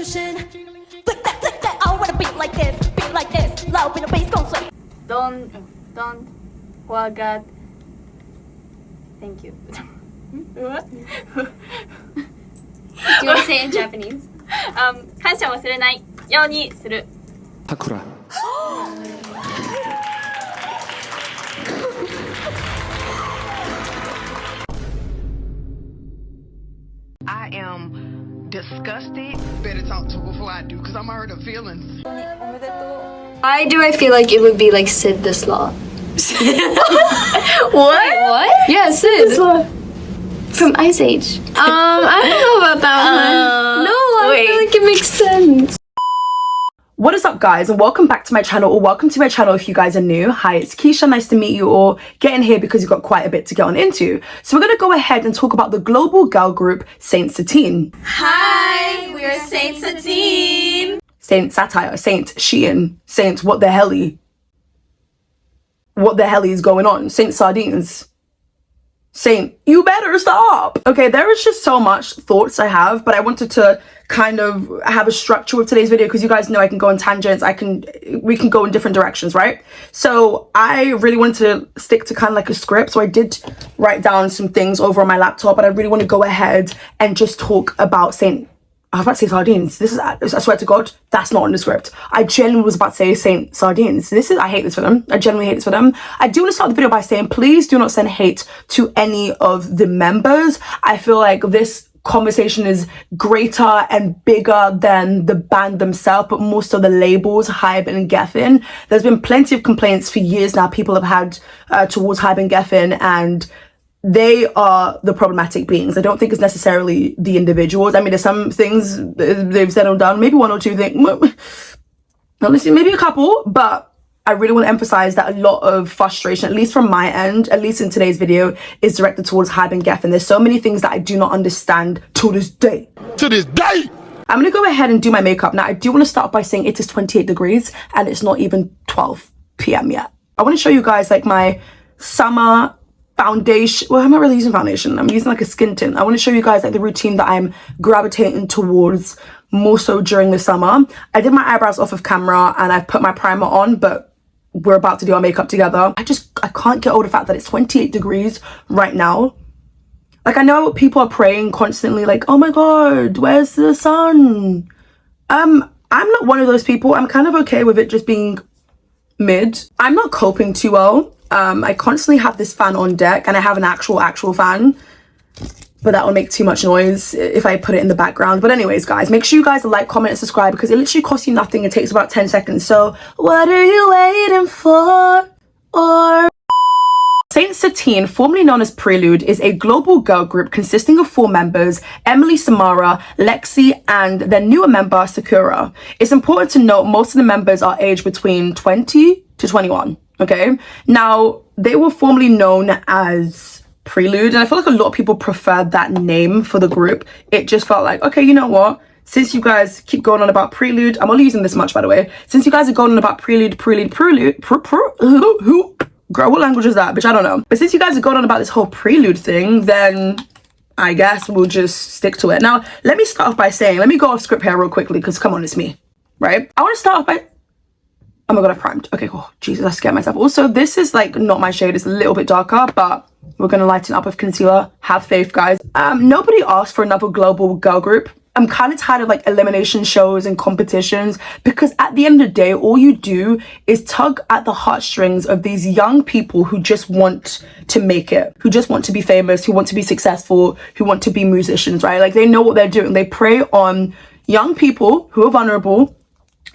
revolution. Flick that, I wanna beat like this, loud when the bass goes like. Don't forget. Thank you. What? Do you want to say it in Japanese? 感謝を忘れないようにする。Sakura. I am disgusted. Better talk to her before I do, because I'm hurt her feelings. Why do I feel like it would be like Sid the Sloth? What? Yeah, Sid. From Ice Age. I don't know about that one. No, I feel like it makes sense. What is up, guys, and welcome back to my channel, or welcome to my channel if you guys are new. Hi, it's Keisha. Nice to meet you all. Get in here because you've got quite a bit to get on into. So we're going to go ahead and talk about the global girl group SAINT SATINE. Hi, we're SAINT SATINE. SAINT SATINE, SAINT SHEIN, SAINT what the hell is going on? SAINT Sardines. Saint, you better stop. Okay, there is just so much thoughts I have, but I wanted to kind of have a structure with today's video because you guys know I can go on tangents. We can go in different directions, right? So I really wanted to stick to kind of like a script. So I did write down some things over on my laptop, but I really want to go ahead and just talk about I was about to say Sardines. I swear to God, that's not in the script. I genuinely was about to say SAINT Sardines. I hate this for them. I genuinely hate this for them. I do want to start the video by saying, please do not send hate to any of the members. I feel like this conversation is greater and bigger than the band themselves, but more so the labels, Hybe and Geffen. There's been plenty of complaints for years now people have had towards Hybe and Geffen, and they are the problematic beings. I don't think it's necessarily the individuals. I mean, there's some things they've said or done, maybe one or two things, honestly, maybe a couple, but I really want to emphasize that a lot of frustration, at least from my end, at least in today's video, is directed towards Hybe and Geffen. There's so many things that I do not understand to this day. To this day! I'm going to go ahead and do my makeup. Now, I do want to start by saying it is 28 degrees and it's not even 12 p.m. yet. I want to show you guys like my summer foundation. Well, I'm not really using foundation. I'm using like a skin tint. I want to show you guys like the routine that I'm gravitating towards more so during the summer. I did my eyebrows off of camera and I've put my primer on, but we're about to do our makeup together. I can't get over the fact that it's 28 degrees right now. Like, I know people are praying constantly like, oh my God, where's the sun? I'm not one of those people. I'm kind of okay with it just being mid. I'm not coping too well. I constantly have this fan on deck, and I have an actual fan, but that would make too much noise if I put it in the background. But anyways, guys, make sure you guys like, comment, and subscribe because it literally costs you nothing. It takes about 10 seconds. So what are you waiting for? SAINT SATINE, formerly known as Prelude, is a global girl group consisting of 4 members, Emily, Samara, Lexi, and their newer member, Sakura. It's important to note most of the members are aged between 20 to 21. Okay, now they were formerly known as Prelude, and I feel like a lot of people preferred that name for the group. It just felt like, okay, you know what, since you guys keep going on about Prelude, I'm only using this much by the way, since you guys are going on about Prelude, girl, what language is that, bitch? I don't know. But since you guys are going on about this whole Prelude thing, then I guess we'll just stick to it. Now, let me start off by saying, let me go off script here real quickly, because come on, it's me, right? I want to start off by, oh my God, I've primed. Okay, cool. Jesus, I scared myself. Also, this is like not my shade. It's a little bit darker, but we're going to lighten up with concealer. Have faith, guys. Nobody asked for another global girl group. I'm kind of tired of like elimination shows and competitions because at the end of the day, all you do is tug at the heartstrings of these young people who just want to make it, who just want to be famous, who want to be successful, who want to be musicians, right? Like they know what they're doing. They prey on young people who are vulnerable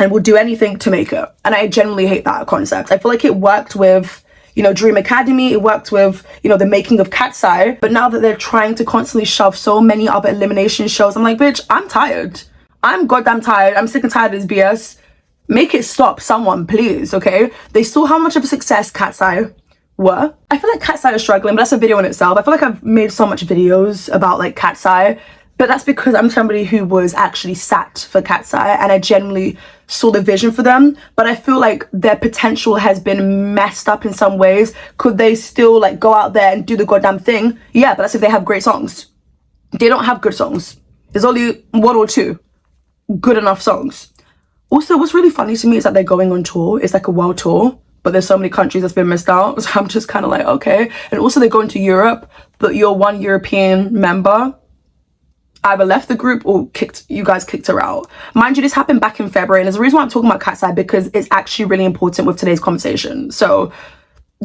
and will do anything to make it. And I genuinely hate that concept. I feel like it worked with, you know, Dream Academy, it worked with, you know, the making of Cat's Eye. But now that they're trying to constantly shove so many other elimination shows, I'm like, bitch, I'm tired. I'm goddamn tired. I'm sick and tired of this BS. Make it stop, someone, please, okay? They saw how much of a success Cat's Eye were. I feel like Cat's Eye is struggling, but that's a video in itself. I feel like I've made so much videos about like Cat's Eye, but that's because I'm somebody who was actually sat for Cat's Eye and I genuinely saw the vision for them. But I feel like their potential has been messed up in some ways. Could they still like go out there and do the goddamn thing? Yeah, but that's if they have great songs. They don't have good songs. There's only one or two. good enough songs. Also, what's really funny to me is that they're going on tour. It's like a world tour, but there's so many countries that's been missed out. So I'm just kind of like, okay. And also they're going to Europe, but your one European member either left the group or you guys kicked her out. Mind you, this happened back in February, and there's a reason why I'm talking about Cat's Eye, because it's actually really important with today's conversation. So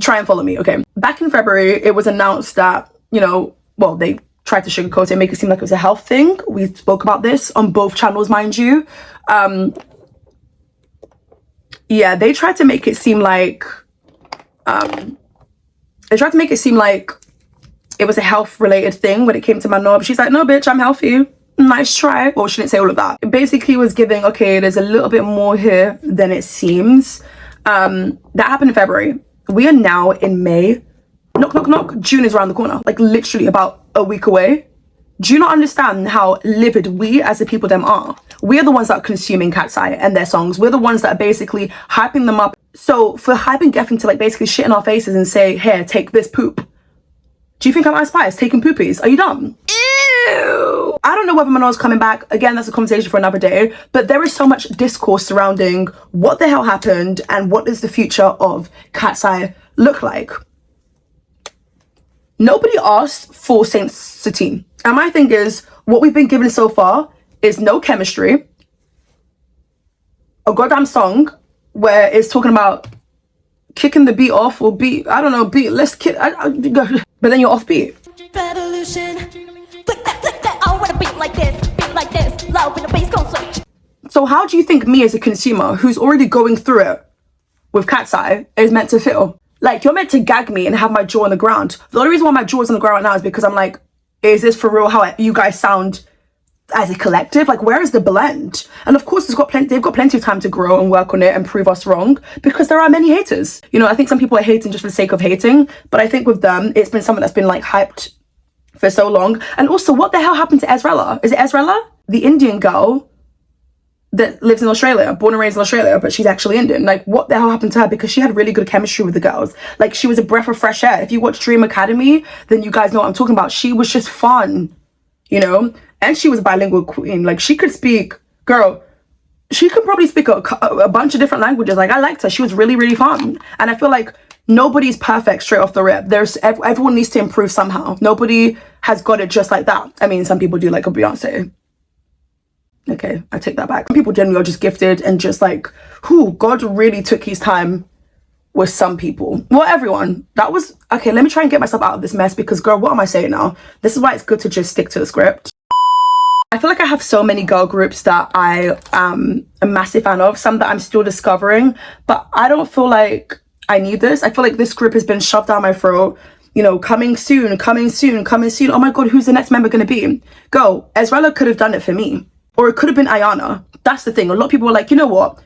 try and follow me, okay? Back in February, it was announced that, you know, well, they tried to sugarcoat it and make it seem like it was a health thing. We spoke about this on both channels, mind you. Yeah, they tried to make it seem like it was a health related thing when it came to my knob. She's like, no bitch, I'm healthy, nice try. Well, she didn't say all of that. It basically was giving, okay, there's a little bit more here than it seems. That happened in February. We are now in May. Knock, knock, knock. June is around the corner, like literally about a week away. Do you not understand how livid we as the people them are? We are the ones that are consuming Cat's Eye and their songs. We're the ones that are basically hyping them up. So for hyping Geffen to like basically shit in our faces and say, here, take this poop. Do you think I'm Ice Spice taking poopies? Are you dumb? Ew. I don't know whether Manoa's coming back. Again, that's a conversation for another day. But there is so much discourse surrounding what the hell happened and what does the future of Cat's Eye look like. Nobody asked for SAINT SATINE. And my thing is, what we've been given so far is no chemistry, a goddamn song where it's talking about kicking the beat off or beat, I don't know, beat, let's kick, but then you're off beat. Revolution. Flick that, I wanna beat like this, low when the bass gon' switch. So how do you think me as a consumer who's already going through it with Cat's Eye is meant to feel? Like, you're meant to gag me and have my jaw on the ground. The only reason why my jaw is on the ground right now is because I'm like, is this for real how you guys sound as a collective? Like, where is the blend? And of course, they've got plenty of time to grow and work on it and prove us wrong, because there are many haters. You know, I think some people are hating just for the sake of hating, but I think with them, it's been something that's been like hyped for so long. And also, what the hell happened to Ezrella? Is it Ezrella? The Indian girl that lives in Australia, born and raised in Australia, but she's actually Indian. Like, what the hell happened to her? Because she had really good chemistry with the girls. Like, she was a breath of fresh air. If you watch Dream Academy, then you guys know what I'm talking about. She was just fun, you know? And she was a bilingual queen. Like, she could speak, girl, she could probably speak a bunch of different languages. Like, I liked her. She was really, really fun. And I feel like nobody's perfect straight off the rip. Everyone needs to improve somehow. Nobody has got it just like that. I mean, some people do, like a Beyonce. Okay, I take that back. Some people generally are just gifted and just like, God really took his time with some people. Well, everyone. That was, okay, let me try and get myself out of this mess, because girl, what am I saying now? This is why it's good to just stick to the script. I feel like I have so many girl groups that I am a massive fan of, some that I'm still discovering, but I don't feel like I need this. I feel like this group has been shoved down my throat. You know, coming soon, coming soon, coming soon. Oh my God, who's the next member gonna be? Go, Ezrella could have done it for me. Or it could have been Ayana. That's the thing. A lot of people were like, you know what?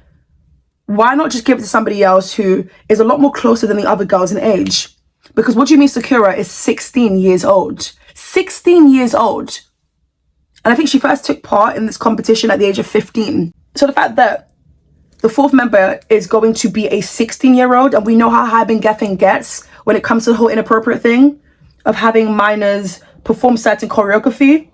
Why not just give it to somebody else who is a lot more closer than the other girls in age? Because what do you mean Sakura is 16 years old? 16 years old. And I think she first took part in this competition at the age of 15. So the fact that the fourth member is going to be a 16-year-old, and we know how Hyben Geffen gets when it comes to the whole inappropriate thing of having minors perform certain choreography.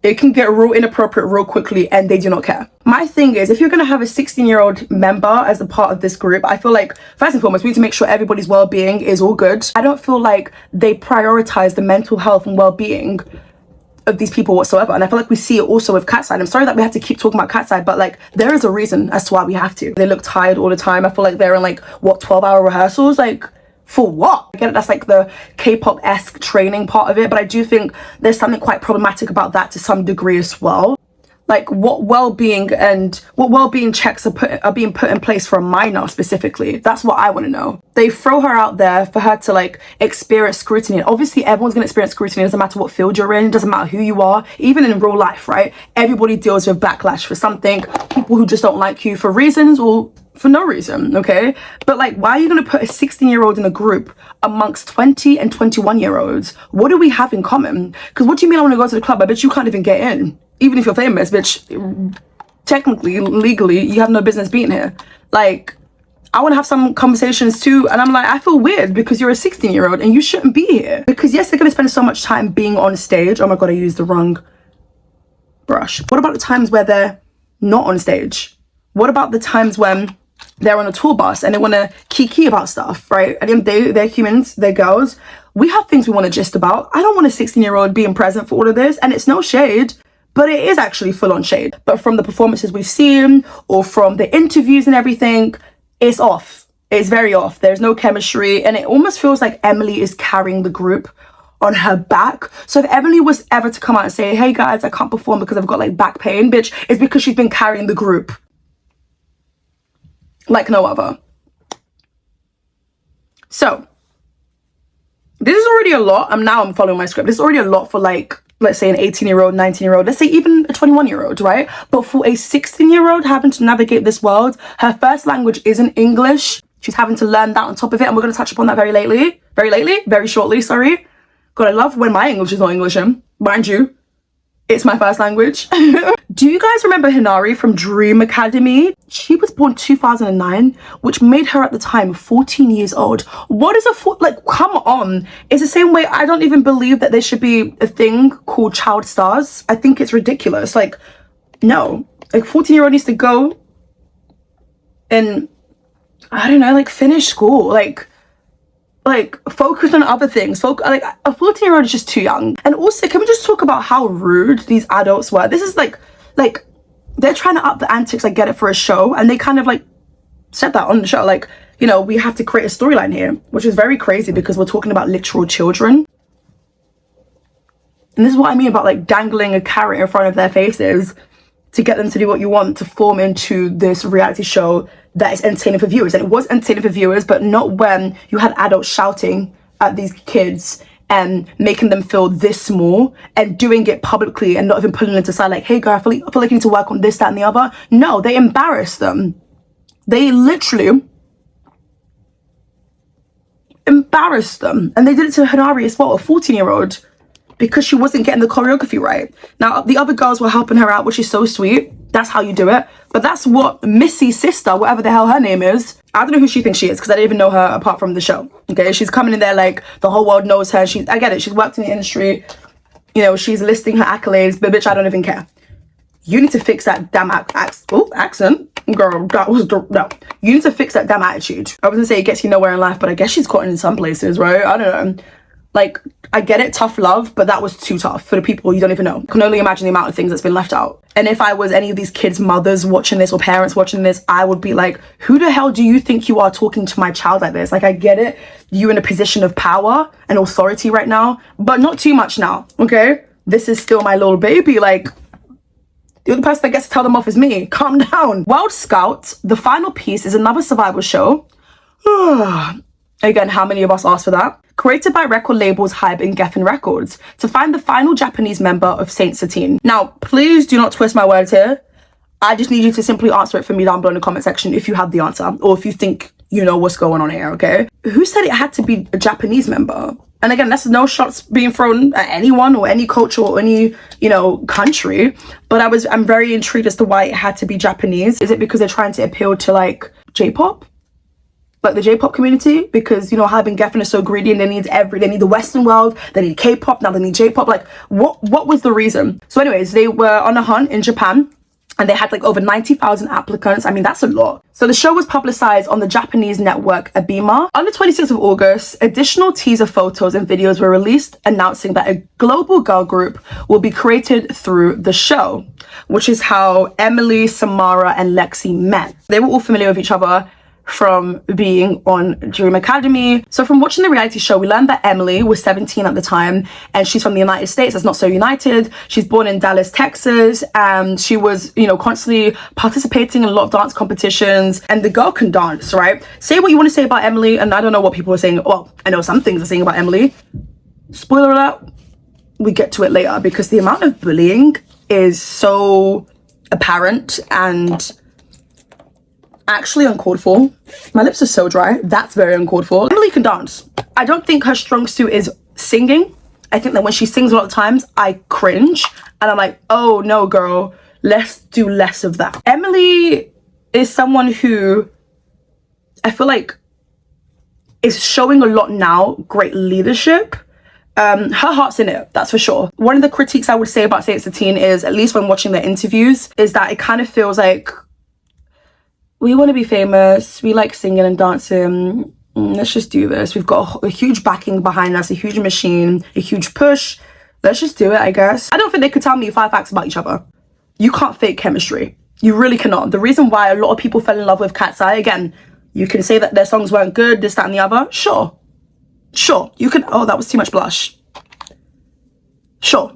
It can get real inappropriate real quickly, and they do not care. My thing is, if you're going to have a 16-year-old member as a part of this group, I feel like, first and foremost, we need to make sure everybody's well-being is all good. I don't feel like they prioritize the mental health and well-being of these people whatsoever. And I feel like we see it also with Cat's Eye. I'm sorry that we have to keep talking about Cat's Eye, but like, there is a reason as to why we have to. They look tired all the time. I feel like they're in like, what, 12-hour rehearsals? Like, for what? I get it, that's like the K-pop-esque training part of it, but I do think there's something quite problematic about that to some degree as well. Like, what well-being checks are being put in place for a minor specifically? That's what I want to know. They throw her out there for her to like experience scrutiny. Obviously, everyone's gonna experience scrutiny. It doesn't matter what field you're in. It doesn't matter who you are. Even in real life, right? Everybody deals with backlash for something. People who just don't like you for reasons or for no reason, okay? But like, why are you gonna put a 16-year-old in a group amongst 20 and 21-year-olds? What do we have in common? Because what do you mean I want to go to the club? I bet you can't even get in. Even if you're famous, bitch, technically, legally, you have no business being here. Like, I want to have some conversations too, and I'm like, I feel weird because you're a 16-year-old and you shouldn't be here. Because yes, they're gonna spend so much time being on stage. Oh my God, I used the wrong brush? What about the times where they're not on stage? What about the times when they're on a tour bus and they want to kiki about stuff, right? At the end of the day, they're humans, they're girls. We have things we want to gist about. I don't want a 16-year-old being present for all of this, and it's no shade, but it is actually full-on shade. But from the performances we've seen or from the interviews and everything, it's off. It's very off. There's no chemistry, and it almost feels like Emily is carrying the group on her back. So if Emily was ever to come out and say, hey guys, I can't perform because I've got like back pain, bitch, it's because she's been carrying the group like no other. So this is already a lot. I'm following my script. This is already a lot for, like, let's say an 18-year-old, 19-year-old, let's say even a 21-year-old, right? But for a 16-year-old having to navigate this world, her first language isn't English. She's having to learn that on top of it, and we're going to touch upon that very shortly, sorry. God, I love when my English is not English, mind you. It's my first language. Do you guys remember Hinari from Dream Academy? She was born 2009, which made her at the time 14 years old. What is like, come on. It's the same way I don't even believe that there should be a thing called child stars. I think it's ridiculous. Like, no. Like, 14-year-old needs to go and, I don't know, like, finish school. Like focus on other things. Like, a 14-year-old is just too young. And also, can we just talk about how rude these adults were? This is like they're trying to up the antics, like, get it for a show, and they kind of like said that on the show, like, you know, we have to create a storyline here, which is very crazy because we're talking about literal children. And this is what I mean about, like, dangling a carrot in front of their faces to get them to do what you want, to form into this reality show that is entertaining for viewers. And it was entertaining for viewers, but not when you had adults shouting at these kids and making them feel this small and doing it publicly and not even pulling them to side, like, hey girl, I feel like you need to work on this, that, and the other. No, they embarrassed them. They literally embarrassed them. And they did it to Hinari as well, a 14-year-old, because she wasn't getting the choreography right. Now, the other girls were helping her out, which is so sweet. That's how you do it. But that's what Missy's sister, whatever the hell her name is, I don't know who she thinks she is, because I didn't even know her apart from the show. Okay, she's coming in there like the whole world knows her. I get it. She's worked in the industry. You know, she's listing her accolades, but bitch, I don't even care. You need to fix that damn accent. Girl, that was no. You need to fix that damn attitude. I was gonna say it gets you nowhere in life, but I guess she's caught in some places, right? I don't know. Like, I get it, tough love, but that was too tough for the people you don't even know. I can only imagine the amount of things that's been left out. And if I was any of these kids' mothers watching this or parents watching this, I would be like, who the hell do you think you are talking to my child like this? Like, I get it. You're in a position of power and authority right now, but not too much now, okay? This is still my little baby. Like, the only person that gets to tell them off is me. Calm down. Wild Scout, the final piece, is another survival show. Again, how many of us asked for that? Created by record labels Hybe and Geffen Records to find the final Japanese member of SAINT SATINE. Now, please do not twist my words here. I just need you to simply answer it for me down below in the comment section if you have the answer, or if you think you know what's going on here, okay? Who said it had to be a Japanese member? And again, that's no shots being thrown at anyone or any culture or any, you know, country. But I'm very intrigued as to why it had to be Japanese. Is it because they're trying to appeal to, like, J-pop? Like the J-pop community? Because, you know, Hybe and Geffen are so greedy and they need the Western world, they need K-pop, now they need J-pop. Like, what was the reason? So anyways, they were on a hunt in Japan and they had like over 90,000 applicants. I mean, that's a lot. So the show was publicized on the Japanese network Abema. On the 26th of August, additional teaser photos and videos were released announcing that a global girl group will be created through the show, which is how Emily, Samara, and Lexi met. They were all familiar with each other from being on Dream Academy. So from watching the reality show, we learned that Emily was 17 at the time and she's from the United States. That's not so united. She's born in Dallas, Texas, and she was, you know, constantly participating in a lot of dance competitions, and the girl can dance, right? Say what you want to say about Emily, and I don't know what people are saying. Well, I know some things are saying about Emily. Spoiler alert, we get to it later, because the amount of bullying is so apparent and actually uncalled for. My lips are so dry. That's very uncalled for. Emily can dance. I don't think her strong suit is singing. I think that when she sings a lot of times, I cringe and I'm like, oh no, girl, let's do less of that. Emily is someone who I feel like is showing a lot now, great leadership, Her heart's in it, that's for sure. One of the critiques I would say about Saint Satine is, at least when watching their interviews, is that it kind of feels like we want to be famous, we like singing and dancing, let's just do this. We've got a huge backing behind us, a huge machine, a huge push. Let's just do it, I guess. I don't think they could tell me 5 facts about each other. You can't fake chemistry. You really cannot. The reason why a lot of people fell in love with Cat's Eye, again, you can say that their songs weren't good, this, that, and the other. Sure. Sure. You can, oh, that was too much blush. Sure.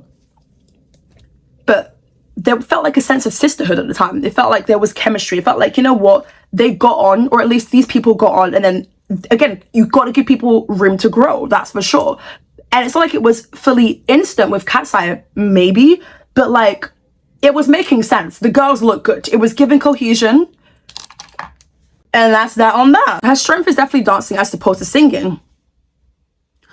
But there felt like a sense of sisterhood at the time. It felt like there was chemistry. It felt like, you know what, they got on, or at least these people got on, and then again, you got to give people room to grow, that's for sure. And it's not like it was fully instant with Cat's Eye, maybe, but like, it was making sense. The girls look good. It was giving cohesion, and that's that on that. Her strength is definitely dancing as opposed to singing.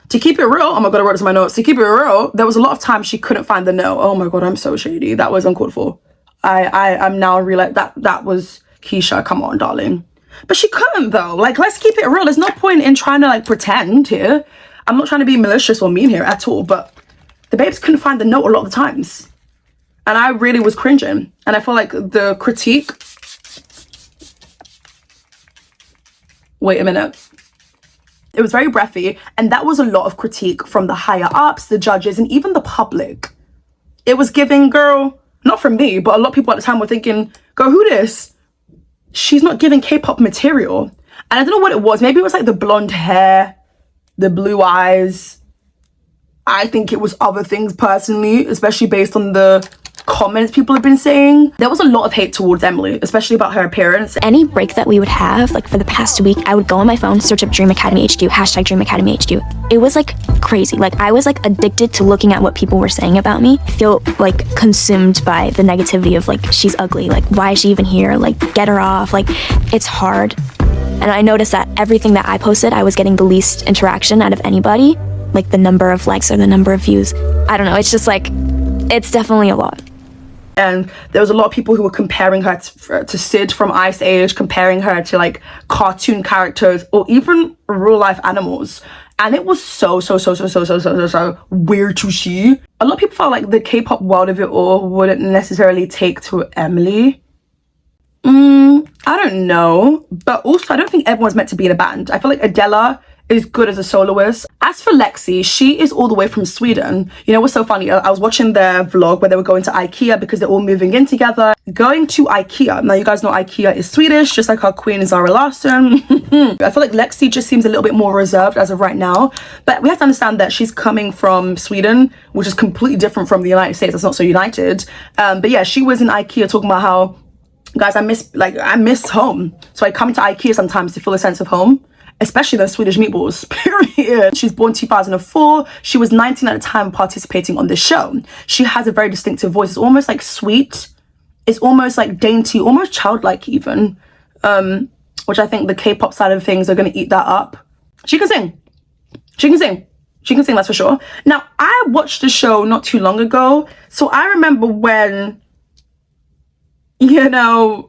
To keep it real, oh my god, I wrote this in my notes. To keep it real, there was a lot of times she couldn't find the note. Oh my god, I'm so shady. That was uncalled for. I'm now realizing that was Keisha. Come on, darling. But she couldn't though. Like, let's keep it real. There's no point in trying to like pretend here. I'm not trying to be malicious or mean here at all, but the babes couldn't find the note a lot of the times. And I really was cringing. And I feel like the critique... Wait a minute. It was very breathy, and that was a lot of critique from the higher ups, the judges, and even the public. It was giving, girl, not from me, but a lot of people at the time were thinking, girl, who this? She's not giving K-pop material. And I don't know what it was. Maybe it was like the blonde hair, the blue eyes. I think it was other things personally, especially based on the comments people have been saying. There was a lot of hate towards Emily, especially about her appearance. Any break that we would have, like for the past week, I would go on my phone, search up Dream Academy HQ, hashtag Dream Academy HQ. It was like crazy. Like I was like addicted to looking at what people were saying about me. I feel like consumed by the negativity of like, she's ugly, like why is she even here? Like get her off, like it's hard. And I noticed that everything that I posted, I was getting the least interaction out of anybody. Like the number of likes or the number of views. I don't know, it's just like, it's definitely a lot. And there was a lot of people who were comparing her to Sid from Ice Age, comparing her to like cartoon characters or even real life animals. And it was so weird to see. A lot of people felt like the K-pop world of it all wouldn't necessarily take to Emily. I don't know. But also, I don't think everyone's meant to be in a band. I feel like Adela is good as a soloist. As for Lexi, she is all the way from Sweden. You know what's so funny? I was watching their vlog where they were going to IKEA because they're all moving in together. Going to IKEA. Now you guys know IKEA is Swedish, just like our queen Zara Larsson. I feel like Lexi just seems a little bit more reserved as of right now. But we have to understand that she's coming from Sweden, which is completely different from the United States. It's not so united. But yeah, she was in IKEA talking about how, guys, I miss home. So I come to IKEA sometimes to feel a sense of home. Especially those Swedish meatballs, period. She's born 2004. She was 19 at the time participating on this show. She has a very distinctive voice. It's almost like sweet. It's almost like dainty, almost childlike even. Which I think the K-pop side of things are going to eat that up. She can sing. She can sing. She can sing, that's for sure. Now, I watched the show not too long ago. So I remember when, you know,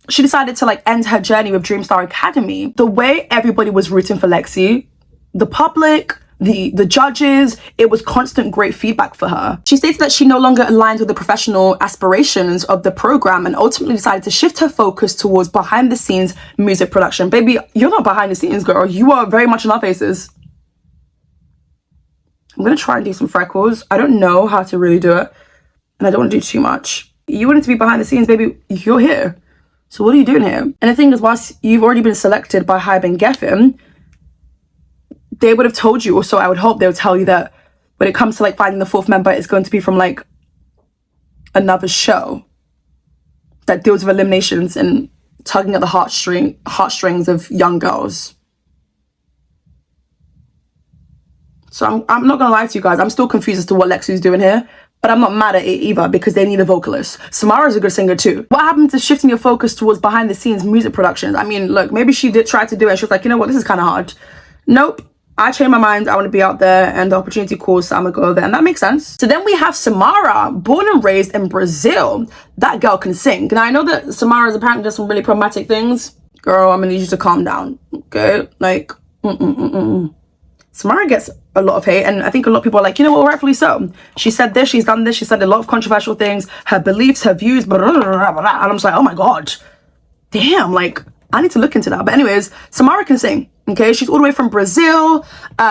she decided to like end her journey with Dreamstar Academy. The way everybody was rooting for Lexi, the public, the judges, it was constant great feedback for her. She stated that she no longer aligned with the professional aspirations of the program and ultimately decided to shift her focus towards behind the scenes music production. Baby, you're not behind the scenes, girl. You are very much in our faces. I'm gonna try and do some freckles. I don't know how to really do it, and I don't want to do too much. You wanted to be behind the scenes, baby. You're here. So what are you doing here? And the thing is, whilst you've already been selected by Hybe and Geffen, they would have told you, or so I would hope they would tell you, that when it comes to like finding the fourth member, it's going to be from like another show that deals with eliminations and tugging at the heartstrings of young girls. So I'm not gonna lie to you guys, I'm still confused as to what Lexi's doing here. But I'm not mad at it either because they need a vocalist. Samara's a good singer too. What happened to shifting your focus towards behind the scenes music productions? I mean, look, maybe she did try to do it and she was like, you know what, this is kind of hard. Nope. I changed my mind. I want to be out there and the opportunity calls, so I'm gonna go over there, and that makes sense. So then we have Samara, born and raised in Brazil. That girl can sing. And I know that Samara's apparently does some really problematic things. Girl, I'm gonna need you to calm down, okay? Like, Samara gets a lot of hate, and I think a lot of people are like, you know what, rightfully so. She said this, she's done this, she said a lot of controversial things, her beliefs, her views, blah, blah, blah, blah, blah. And I'm just like, oh my god, damn, like I need to look into that. But anyways, Samara can sing. Okay, she's all the way from Brazil.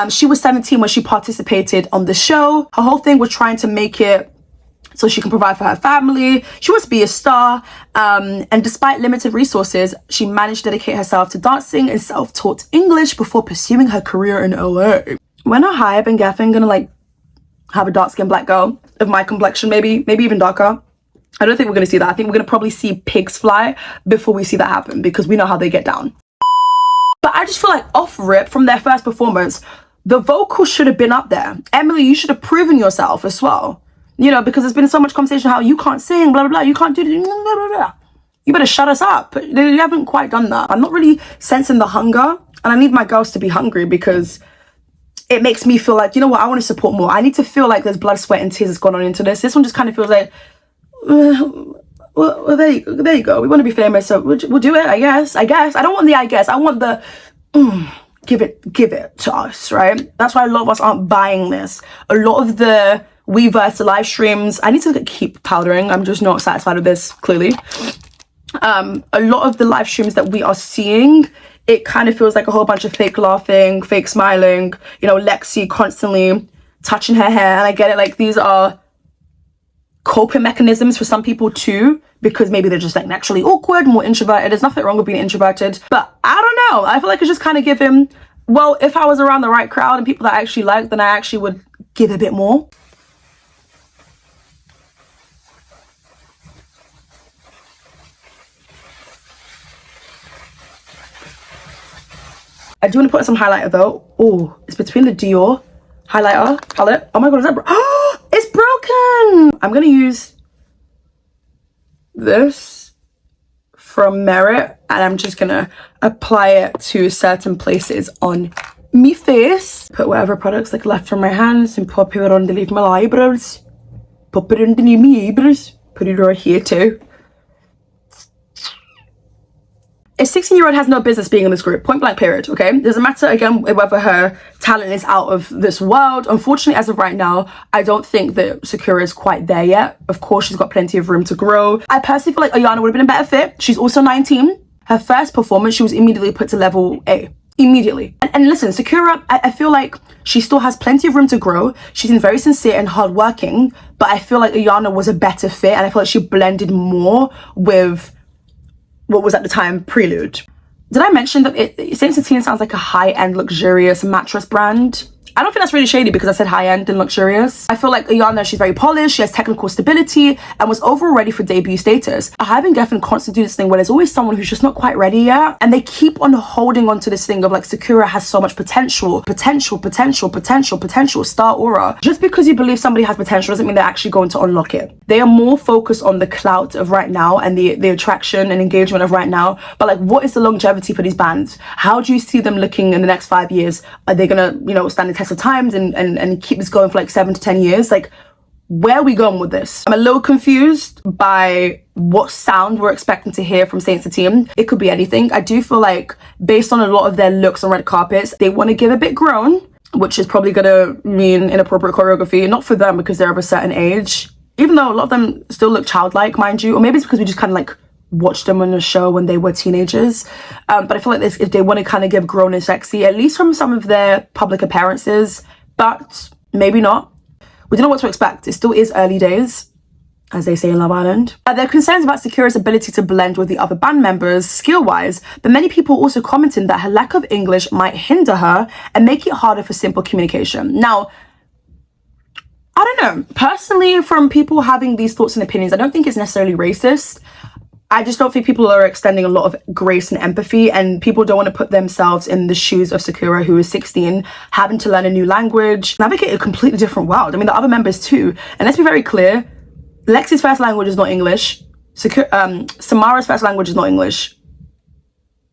She was 17 when she participated on the show. Her whole thing was trying to make it so she can provide for her family. She wants to be a star. And despite limited resources, she managed to dedicate herself to dancing and self-taught English before pursuing her career in LA. When are Hype and Geffen gonna like have a dark-skinned black girl of my complexion, maybe even darker? I don't think we're gonna see that. I think we're gonna probably see pigs fly before we see that happen, because we know how they get down. But I just feel like off rip from their first performance, the vocals should have been up there. Emily, you should have proven yourself as well. You know, because there's been so much conversation how you can't sing, blah, blah, blah, you can't do this, blah, blah, blah. You better shut us up. You haven't quite done that. I'm not really sensing the hunger, and I need my girls to be hungry, because it makes me feel like, you know what, I want to support more. I need to feel like there's blood, sweat, and tears that's gone on into this. This one just kind of feels like, well, there you go. We want to be famous, so we'll do it, I guess. I don't want the I guess. I want the give it to us, right? That's why a lot of us aren't buying this. A lot of the Weverse live streams, I need to keep powdering. I'm just not satisfied with this, clearly. A lot of the live streams that we are seeing, it kind of feels like a whole bunch of fake laughing, fake smiling, you know, Lexi constantly touching her hair. And I get it, like, these are coping mechanisms for some people too, because maybe they're just like naturally awkward, more introverted. There's nothing wrong with being introverted, but I don't know. I feel like it's just kind of giving, well, if I was around the right crowd and people that I actually like, then I actually would give a bit more. I do want to put some highlighter though. Oh, it's between the Dior highlighter palette. Oh my god, is that oh, it's broken. I'm gonna use this from Merit, and I'm just gonna apply it to certain places on me face. Put whatever products like left from my hands and pop it underneath my eyebrows. Pop it underneath my eyebrows. Put it right here too. A 16-year-old has no business being in this group, point blank period, okay? Doesn't matter, again, whether her talent is out of this world. Unfortunately, as of right now, I don't think that Sakura is quite there yet. Of course, she's got plenty of room to grow. I personally feel like Ayana would have been a better fit. She's also 19. Her first performance, she was immediately put to level A. Immediately. And listen, Sakura, I feel like she still has plenty of room to grow. She's been very sincere and hardworking, but I feel like Ayana was a better fit, and I feel like she blended more with what was at the time Prelude. Did I mention that SAINT SATINE sounds like a high-end luxurious mattress brand? I don't think that's really shady because I said high-end and luxurious. I feel like Ayana, she's very polished, she has technical stability, and was overall ready for debut status. I've been Geffen constantly do this thing where there's always someone who's just not quite ready yet, and they keep on holding on to this thing of like, Sakura has so much potential, star aura. Just because you believe somebody has potential doesn't mean they're actually going to unlock it. They are more focused on the clout of right now and the attraction and engagement of right now, but like, what is the longevity for these bands? How do you see them looking in the next 5 years? Are they gonna, you know, stand the test of times and keep this going for like 7 to 10 years? Like, where are we going with this? I'm a little confused by what sound we're expecting to hear from SAINT SATINE. It could be anything. I do feel like based on a lot of their looks on red carpets, they want to give a bit grown, which is probably gonna mean inappropriate choreography. Not for them because they're of a certain age, even though a lot of them still look childlike, mind you, or maybe it's because we just kind of like watched them on the show when they were teenagers. But I feel like if they want to kind of give grown and sexy, at least from some of their public appearances, but maybe not. We don't know what to expect. It still is early days, as they say in Love Island. There are concerns about Sakura's ability to blend with the other band members skill-wise, but many people also commented that her lack of English might hinder her and make it harder for simple communication. Now, I don't know. Personally, from people having these thoughts and opinions, I don't think it's necessarily racist. I just don't think people are extending a lot of grace and empathy, and people don't want to put themselves in the shoes of Sakura, who is 16, having to learn a new language, navigate a completely different world. I mean, the other members too. And let's be very clear, Lexi's first language is not English. Samara's first language is not English.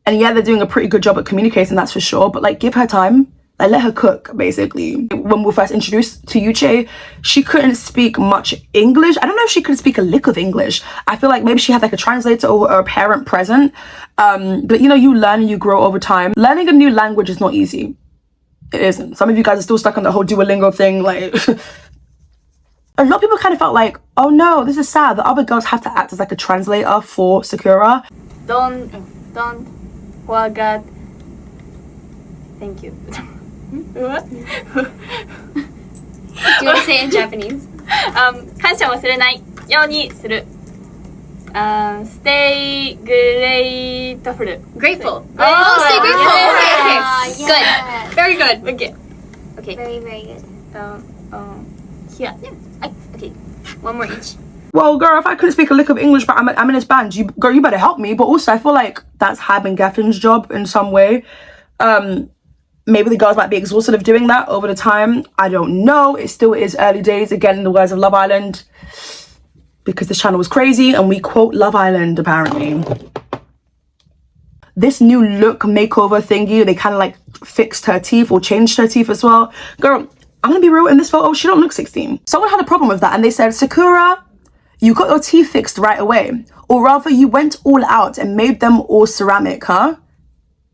And yeah, they're doing a pretty good job at communicating, that's for sure. But like, give her time. Like, let her cook, basically. When we were first introduced to Yuche, she couldn't speak much English. I don't know if she could speak a lick of English. I feel like maybe she had like a translator or a parent present. But you know, you learn and you grow over time. Learning a new language is not easy. It isn't. Some of you guys are still stuck on the whole Duolingo thing. Like, a lot of people kind of felt like, oh no, this is sad. The other girls have to act as like a translator for Sakura. Don't forget. Thank you. What? Do you want to say it in Japanese? 感謝を忘れないようにする。Stay grateful. Grateful. Oh, stay grateful. Okay. Good. Very good. Okay. Very, very good. Here. Okay. One more each. Well, girl, if I couldn't speak a lick of English, but I'm in this band, you better help me. But also, I feel like that's Haben Geffen's job in some way. Maybe the girls might be exhausted of doing that over the time. I don't know. It still is early days, again, in the words of Love Island. Because this channel was crazy, and we quote Love Island, apparently. This new look makeover thingy, they kind of like fixed her teeth or changed her teeth as well. Girl, I'm gonna be real, in this photo, she don't look 16. Someone had a problem with that, and they said, Sakura, you got your teeth fixed right away. Or rather, you went all out and made them all ceramic, huh?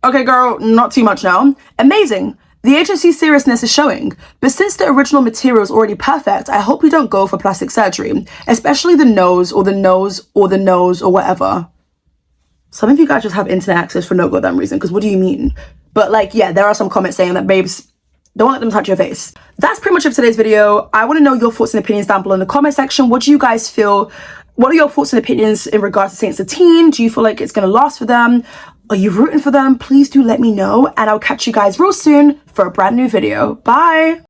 Okay, girl, not too much now. Amazing. The agency's seriousness is showing, but since the original material is already perfect, I hope you don't go for plastic surgery, especially the nose or the nose or the nose or whatever. Some of you guys just have internet access for no goddamn reason, because what do you mean? But like, yeah, there are some comments saying that, babes, don't let them touch your face. That's pretty much it for today's video. I want to know your thoughts and opinions down below in the comment section. What do you guys feel? What are your thoughts and opinions in regards to Saint Satine? Do you feel like it's going to last for them? Are you rooting for them? Please do let me know, and I'll catch you guys real soon for a brand new video. Bye!